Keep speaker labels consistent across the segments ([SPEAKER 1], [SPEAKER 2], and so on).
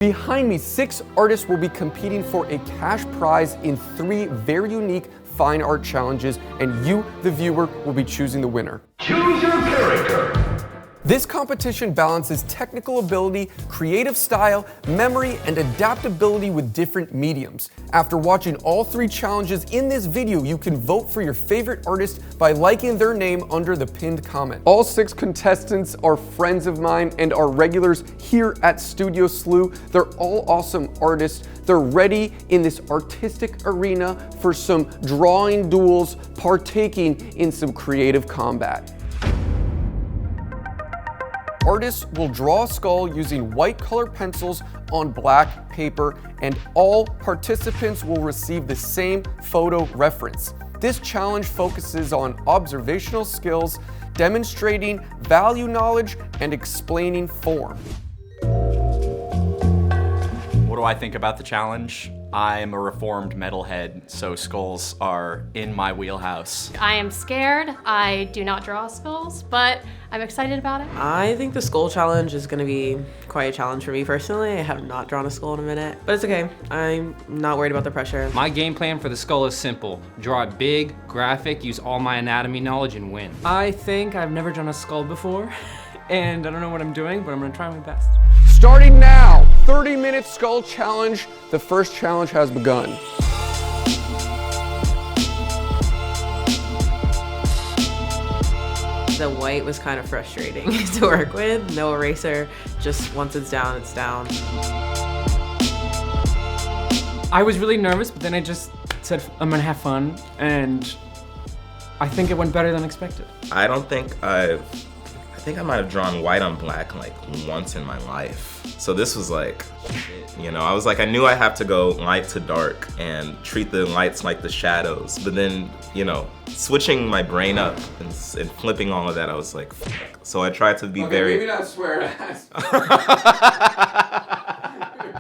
[SPEAKER 1] Behind me, 6 artists will be competing for a cash prize in 3 very unique fine art challenges, and you, the viewer, will be choosing the winner.
[SPEAKER 2] Choose your character.
[SPEAKER 1] This competition balances technical ability, creative style, memory, and adaptability with different mediums. After watching all 3 challenges in this video, you can vote for your favorite artist by liking their name under the pinned comment. All 6 contestants are friends of mine and are regulars here at Studio SLEW. They're all awesome artists. They're ready in this artistic arena for some drawing duels, partaking in some creative combat. Artists will draw a skull using white colored pencils on black paper, and all participants will receive the same photo reference. This challenge focuses on observational skills, demonstrating value knowledge, and explaining form.
[SPEAKER 3] What do I think about the challenge? I'm a reformed metalhead, so skulls are in my wheelhouse.
[SPEAKER 4] I am scared. I do not draw skulls, but I'm excited about it.
[SPEAKER 5] I think the skull challenge is going to be quite a challenge for me personally. I have not drawn a skull in a minute, but it's okay. I'm not worried about the pressure.
[SPEAKER 6] My game plan for the skull is simple. Draw it big, graphic, use all my anatomy knowledge, and win.
[SPEAKER 7] I think I've never drawn a skull before, and I don't know what I'm doing, but I'm gonna try my best.
[SPEAKER 1] Starting now, 30-minute skull challenge. The first challenge has begun.
[SPEAKER 5] The white was kind of frustrating to work with. No eraser, just once it's down, it's down.
[SPEAKER 7] I was really nervous, but then I just said, I'm gonna have fun, and I think it went better than expected.
[SPEAKER 8] I think I might have drawn white on black like once in my life. So this was like, you know, I knew I have to go light to dark and treat the lights like the shadows. But then, you know, switching my brain up and flipping all of that, I was like, fuck. So I tried to be very...
[SPEAKER 1] Maybe not swear at.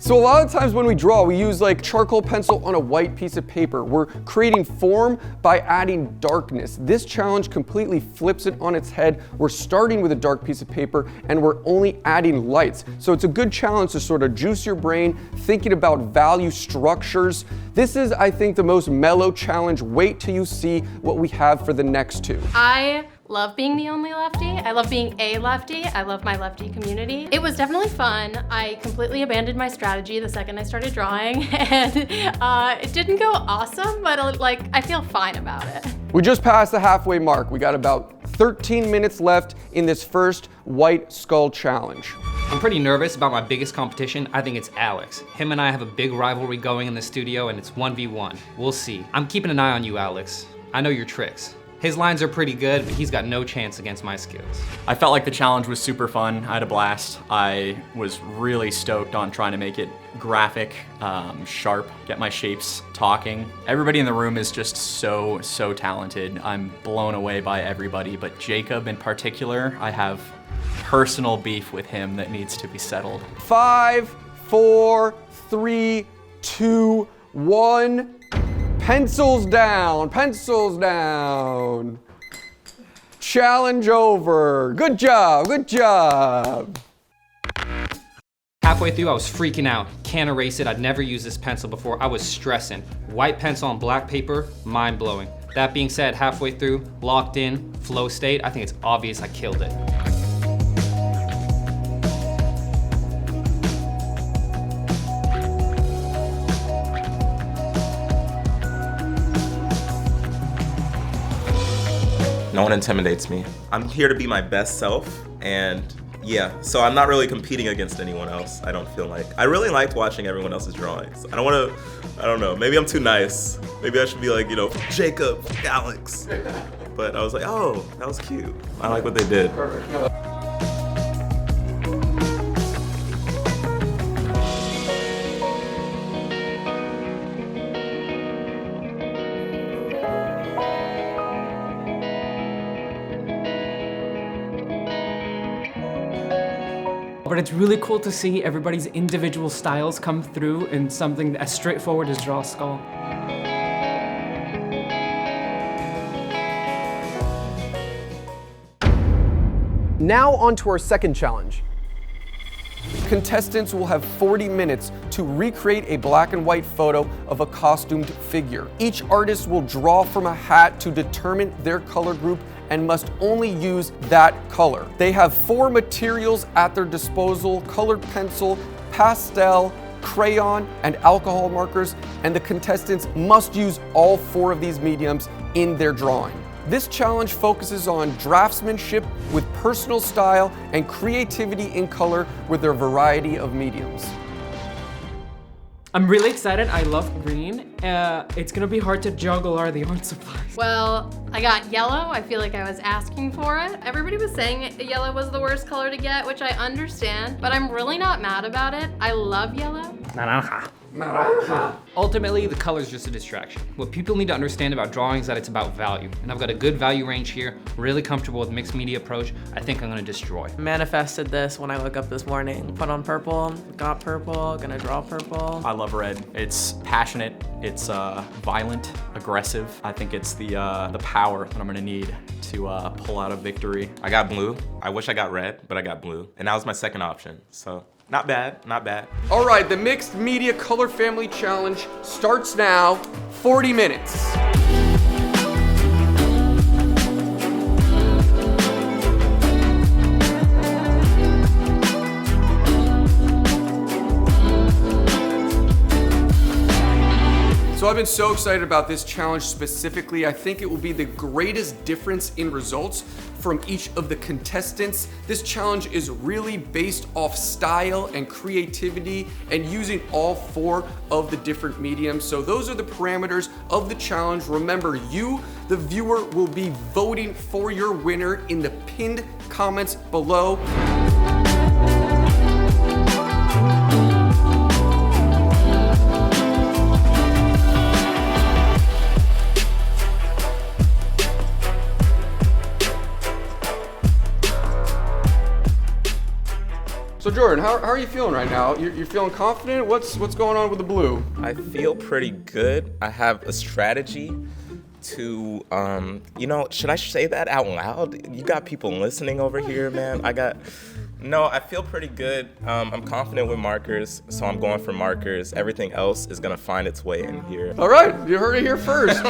[SPEAKER 1] So a lot of times when we draw, we use like charcoal pencil on a white piece of paper. We're creating form by adding darkness. This challenge completely flips it on its head. We're starting with a dark piece of paper and we're only adding lights. So it's a good challenge to sort of juice your brain, thinking about value structures. This is, I think, the most mellow challenge. Wait till you see what we have for the next 2.
[SPEAKER 4] I love being the only lefty. I love being a lefty. I love my lefty community. It was definitely fun. I completely abandoned my strategy the second I started drawing, and it didn't go awesome, but I feel fine about it.
[SPEAKER 1] We just passed the halfway mark. We got about 13 minutes left in this first white skull challenge.
[SPEAKER 6] I'm pretty nervous about my biggest competition. I think it's Alex. Him and I have a big rivalry going in the studio, and it's 1v1. We'll see. I'm keeping an eye on you, Alex. I know your tricks. His lines are pretty good, but he's got no chance against my skills.
[SPEAKER 3] I felt like the challenge was super fun. I had a blast. I was really stoked on trying to make it graphic, sharp, get my shapes talking. Everybody in the room is just so talented. I'm blown away by everybody, but Jakob in particular, I have personal beef with him that needs to be settled. 5, 4, 3, 2, 1. Pencils down, pencils down. Challenge over. Good job, good job.
[SPEAKER 6] Halfway through, I was freaking out. Can't erase it. I'd never used this pencil before. I was stressing. White pencil on black paper, mind blowing. That being said, halfway through, locked in, flow state, I think it's obvious I killed it.
[SPEAKER 8] No one intimidates me. I'm here to be my best self, and yeah, so I'm not really competing against anyone else, I don't feel like. I really liked watching everyone else's drawings. I don't know, maybe I'm too nice. Maybe I should be like, you know, Jakob, Alex. But I was like, oh, that was cute. I like what they did.
[SPEAKER 1] Perfect.
[SPEAKER 7] But it's really cool to see everybody's individual styles come through in something as straightforward as draw a skull.
[SPEAKER 1] Now on to our second challenge. Contestants will have 40 minutes to recreate a black and white photo of a costumed figure. Each artist will draw from a hat to determine their color group and must only use that color. They have 4 materials at their disposal: colored pencil, pastel, crayon, and alcohol markers, and the contestants must use all 4 of these mediums in their drawing. This challenge focuses on draftsmanship with personal style and creativity in color with their variety of mediums.
[SPEAKER 7] I'm really excited. I love green. It's gonna be hard to juggle all the art supplies.
[SPEAKER 4] Well, I got yellow. I feel like I was asking for it. Everybody was saying yellow was the worst color to get, which I understand, but I'm really not mad about it. I love yellow.
[SPEAKER 6] Naranja. Ultimately, the color is just a distraction. What people need to understand about drawing is that it's about value. And I've got a good value range here, really comfortable with mixed media approach. I think I'm gonna destroy.
[SPEAKER 5] Manifested this when I woke up this morning. Put on purple, got purple, gonna draw purple.
[SPEAKER 3] I love red. It's passionate, it's violent, aggressive. I think it's the power that I'm gonna need to pull out a victory.
[SPEAKER 8] I got blue. I wish I got red, but I got blue. And that was my second option, so not bad, not bad.
[SPEAKER 1] All right, the Mixed Media Color Family Challenge starts now, 40 minutes. So I've been so excited about this challenge specifically. I think it will be the greatest difference in results from each of the contestants. This challenge is really based off style and creativity and using all 4 of the different mediums. So those are the parameters of the challenge. Remember, you, the viewer, will be voting for your winner in the pinned comments below. So Jordan, how are you feeling right now? You're feeling confident? What's going on with the blue?
[SPEAKER 8] I feel pretty good. I have a strategy to, should I say that out loud? You got people listening over here, man. No, I feel pretty good. I'm confident with markers, so I'm going for markers. Everything else is gonna find its way in here.
[SPEAKER 1] All right, you heard it here first.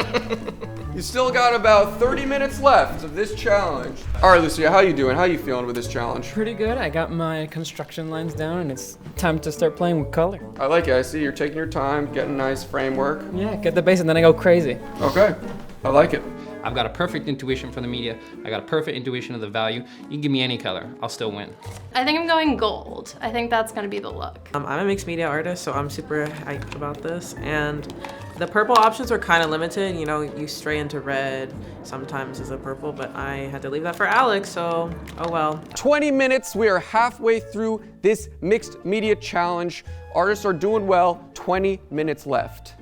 [SPEAKER 1] You still got about 30 minutes left of this challenge. All right, Lucia, how you doing? How you feeling with this challenge?
[SPEAKER 7] Pretty good. I got my construction lines down and it's time to start playing with color.
[SPEAKER 1] I like it. I see you're taking your time, getting a nice framework.
[SPEAKER 7] Yeah, get the base and then I go crazy.
[SPEAKER 1] Okay, I like it.
[SPEAKER 6] I've got a perfect intuition for the media. I got a perfect intuition of the value. You can give me any color, I'll still win.
[SPEAKER 4] I think I'm going gold. I think that's gonna be the look.
[SPEAKER 5] I'm a mixed media artist, so I'm super hyped about this. And the purple options are kind of limited. You know, you stray into red sometimes as a purple, but I had to leave that for Alex, so oh well.
[SPEAKER 1] 20 minutes, we are halfway through this Mixed Media Challenge. Artists are doing well, 20 minutes left.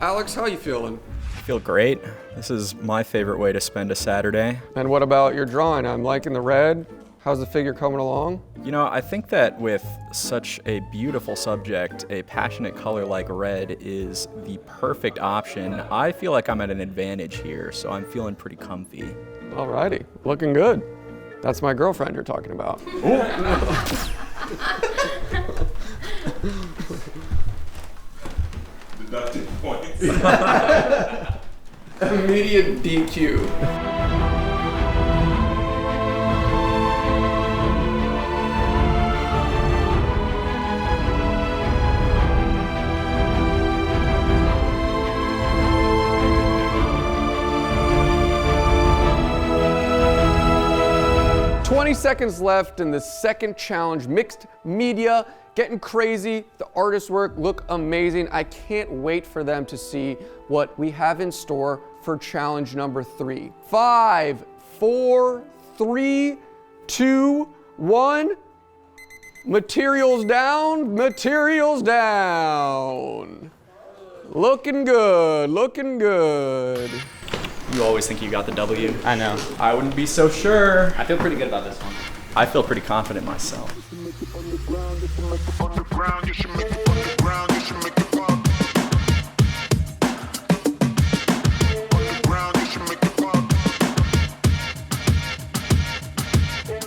[SPEAKER 1] Alex, how you feeling?
[SPEAKER 3] I feel great. This is my favorite way to spend a Saturday.
[SPEAKER 1] And what about your drawing? I'm liking the red. How's the figure coming along?
[SPEAKER 3] You know, I think that with such a beautiful subject, a passionate color like red is the perfect option. I feel like I'm at an advantage here, so I'm feeling pretty comfy.
[SPEAKER 1] Alrighty, looking good. That's my girlfriend you're talking about.
[SPEAKER 8] Deducted points.
[SPEAKER 1] Immediate DQ. Seconds left in the second challenge, Mixed Media, getting crazy. The artist work look amazing. I can't wait for them to see what we have in store for challenge number 3. 5, 4, 3, 2, 1. Materials down, materials down. Looking good, looking good.
[SPEAKER 3] You always think you got the W.
[SPEAKER 6] I know.
[SPEAKER 3] I wouldn't be so sure.
[SPEAKER 6] I feel pretty good about this one.
[SPEAKER 3] I feel pretty confident myself.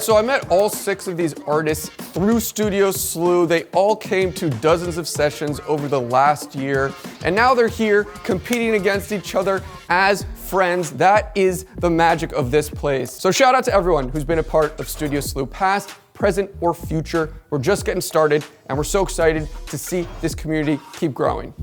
[SPEAKER 1] so I met all 6 of these artists through Studio SLEW. They all came to dozens of sessions over the last year, and now they're here competing against each other as friends. That is the magic of this place. So shout out to everyone who's been a part of Studio SLEW, past, present, or future. We're just getting started, and we're so excited to see this community keep growing.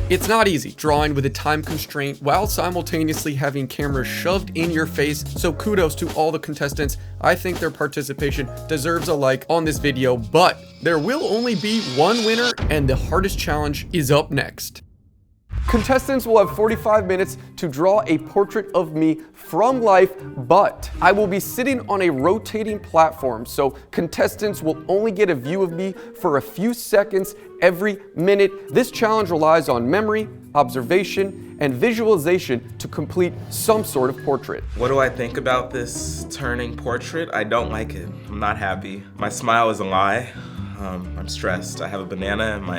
[SPEAKER 1] It's not easy drawing with a time constraint while simultaneously having cameras shoved in your face, so kudos to all the contestants. I think their participation deserves a like on this video, but there will only be one winner, and the hardest challenge is up next. Contestants will have 45 minutes to draw a portrait of me from life, but I will be sitting on a rotating platform, so contestants will only get a view of me for a few seconds every minute. This challenge relies on memory, observation, and visualization to complete some sort of portrait.
[SPEAKER 8] What do I think about this turning portrait? I don't like it. I'm not happy. My smile is a lie. I'm stressed. I have a banana and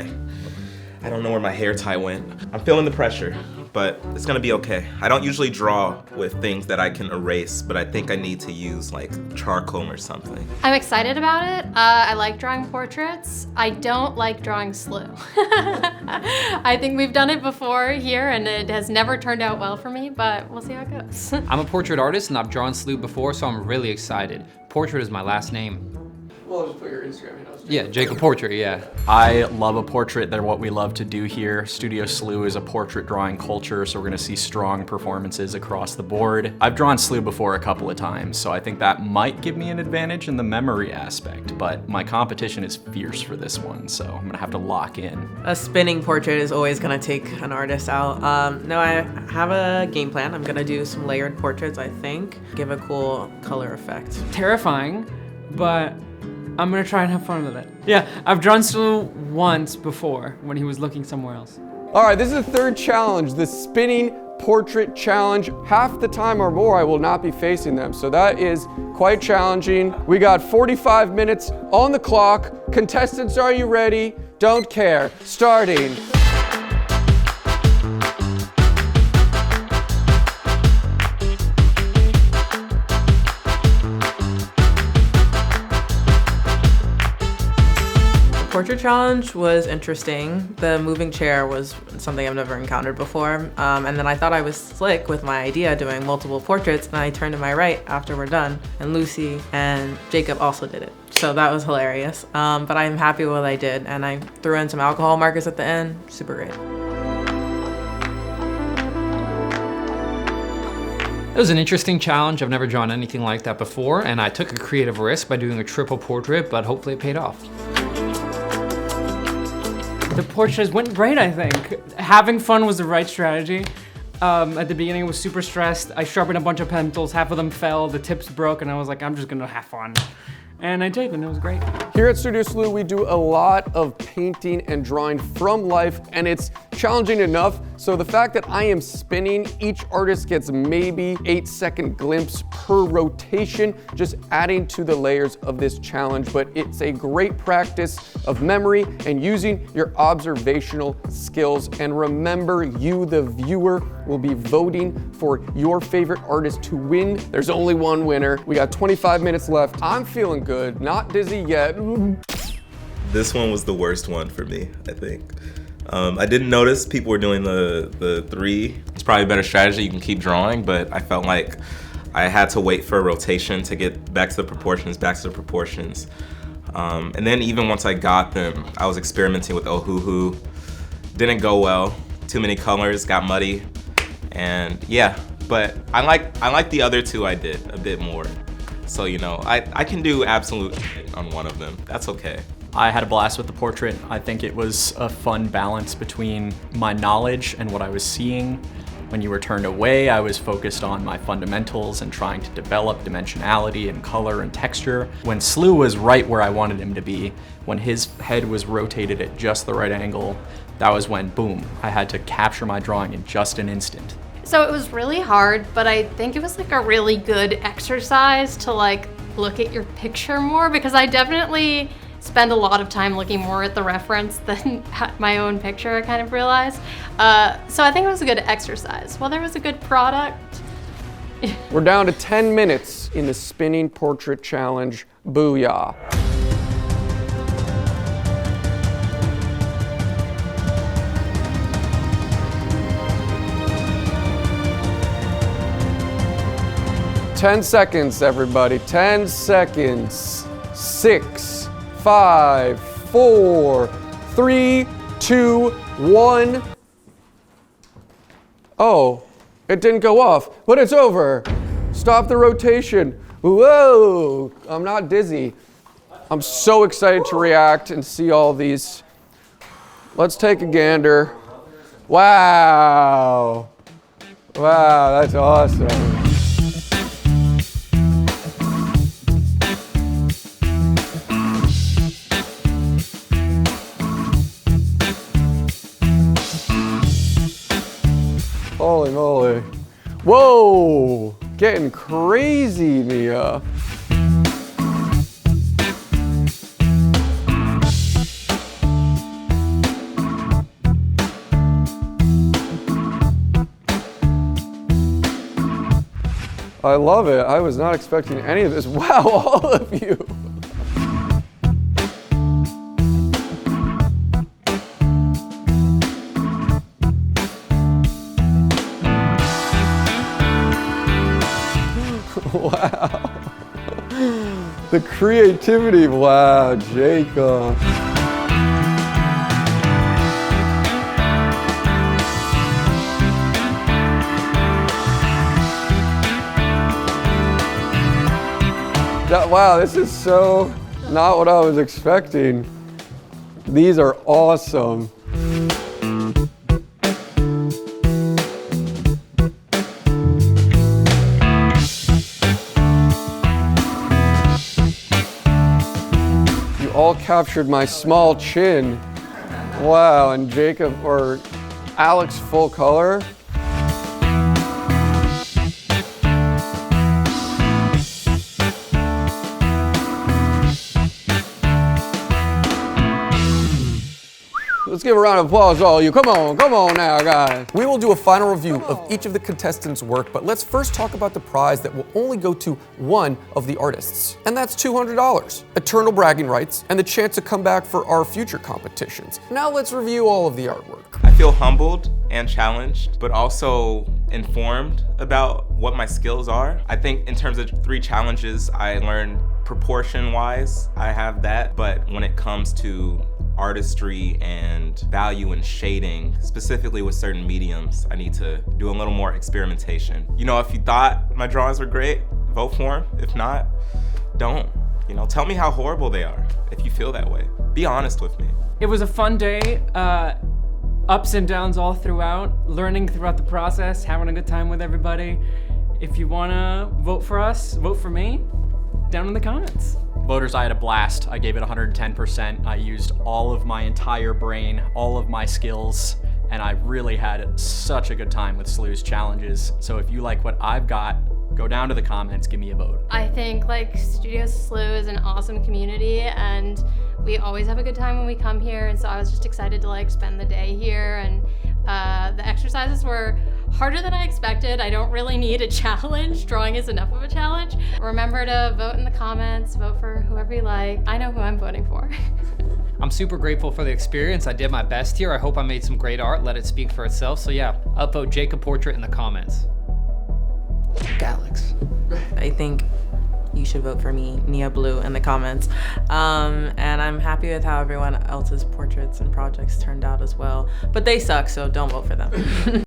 [SPEAKER 8] I don't know where my hair tie went. I'm feeling the pressure, but it's gonna be okay. I don't usually draw with things that I can erase, but I think I need to use like charcoal or something.
[SPEAKER 4] I'm excited about it. I like drawing portraits. I don't like drawing SLEW. I think we've done it before here and it has never turned out well for me, but we'll see how it goes.
[SPEAKER 6] I'm a portrait artist and I've drawn SLEW before, so I'm really excited. Portrait is my last name.
[SPEAKER 1] Well, I'll just put your Instagram in.
[SPEAKER 6] Yeah, Jakob Portrait, yeah.
[SPEAKER 3] I love a portrait. They're what we love to do here. Studio SLEW is a portrait drawing culture, so we're gonna see strong performances across the board. I've drawn SLEW before a couple of times, so I think that might give me an advantage in the memory aspect, but my competition is fierce for this one, so I'm gonna have to lock in.
[SPEAKER 5] A spinning portrait is always gonna take an artist out. No, I have a game plan. I'm gonna do some layered portraits, I think. Give a cool color effect.
[SPEAKER 7] Terrifying, but I'm gonna try and have fun with it. Yeah, I've drawn SLEW once before when he was looking somewhere else.
[SPEAKER 1] All right, this is the third challenge, the spinning portrait challenge. Half the time or more I will not be facing them, so that is quite challenging. We got 45 minutes on the clock. Contestants, are you ready? Don't care. Starting.
[SPEAKER 5] Portrait challenge was interesting. The moving chair was something I've never encountered before. And then I thought I was slick with my idea doing multiple portraits, and I turned to my right after we're done, and Lucy and Jakob also did it. So that was hilarious. But I'm happy with what I did, and I threw in some alcohol markers at the end. Super great.
[SPEAKER 6] It was an interesting challenge. I've never drawn anything like that before, and I took a creative risk by doing a triple portrait, but hopefully it paid off.
[SPEAKER 7] The portraits went great, I think. Having fun was the right strategy. At the beginning, I was super stressed. I sharpened a bunch of pencils, half of them fell, the tips broke, and I was like, I'm just gonna have fun. And I did, and it was great.
[SPEAKER 1] Here at Studio SLEW, we do a lot of painting and drawing from life, and it's challenging enough. So the fact that I am spinning, each artist gets maybe 8-second glimpse per rotation, just adding to the layers of this challenge. But it's a great practice of memory and using your observational skills. And remember, you, the viewer, will be voting for your favorite artist to win. There's only one winner. We got 25 minutes left. I'm feeling good, not dizzy yet.
[SPEAKER 8] This one was the worst one for me, I think. I didn't notice people were doing the 3. It's probably a better strategy, you can keep drawing, but I felt like I had to wait for a rotation to get back to the proportions, and then even once I got them, I was experimenting with Ohuhu. Didn't go well, too many colors, got muddy, and yeah, but I like the other 2 I did a bit more. So, you know, I can do absolute shit on one of them. That's okay.
[SPEAKER 3] I had a blast with the portrait. I think it was a fun balance between my knowledge and what I was seeing When you were turned away, I was focused on my fundamentals and trying to develop dimensionality and color and texture. When SLEW was right where I wanted him to be, when his head was rotated at just the right angle, that was when, boom, I had to capture my drawing in just an instant.
[SPEAKER 4] So it was really hard, but I think it was like a really good exercise to like look at your picture more, because I definitely spend a lot of time looking more at the reference than at my own picture, I kind of realized. So I think it was a good exercise. Whether it was a good product.
[SPEAKER 1] We're down to 10 minutes in the spinning portrait challenge. Booyah. Ten seconds, everybody. 10 seconds. 6, 5, 4, 3, 2, 1. Oh, it didn't go off, but it's over. Stop the rotation. Whoa, I'm not dizzy. I'm so excited to react and see all these. Let's take a gander. Wow. Wow, that's awesome. Holy moly. Whoa, getting crazy, Mia. I love it. I was not expecting any of this. Wow, all of you. Wow. The creativity, wow, Jakob. Wow, this is so not what I was expecting. These are awesome. All captured my small chin. Wow, and Jakob or Alex full color. Let's give a round of applause to all you. Come on now, guys. We will do a final review of each of the contestants' work, but let's first talk about the prize that will only go to one of the artists. And that's $200, eternal bragging rights, and the chance to come back for our future competitions. Now let's review all of the artwork.
[SPEAKER 8] I feel humbled and challenged, but also informed about what my skills are. I think in terms of 3 challenges, I learned proportion-wise, I have that, but when it comes to artistry and value and shading, specifically with certain mediums, I need to do a little more experimentation. You know, if you thought my drawings were great, vote for them. If not, don't. You know, tell me how horrible they are if you feel that way. Be honest with me.
[SPEAKER 7] It was a fun day. Ups and downs all throughout, learning throughout the process, having a good time with everybody. If you wanna vote for us, vote for me, down in the comments.
[SPEAKER 3] Voters, I had a blast. I gave it 110%. I used all of my entire brain, all of my skills, and I really had such a good time with SLEW's challenges. So if you like what I've got, go down to the comments, give me a vote.
[SPEAKER 4] I think like Studio SLEW is an awesome community, and we always have a good time when we come here, and so I was just excited to like spend the day here, and the exercises were harder than I expected. I don't really need a challenge. Drawing is enough of a challenge. Remember to vote in the comments, vote for whoever you like. I know who I'm voting for.
[SPEAKER 6] I'm super grateful for the experience. I did my best here. I hope I made some great art, let it speak for itself. So yeah, upvote Jakob Portrait in the comments.
[SPEAKER 5] Alex. I think you should vote for me, Nia Blue, in the comments. And I'm happy with how everyone else's portraits and projects turned out as well. But they suck, so don't vote for them.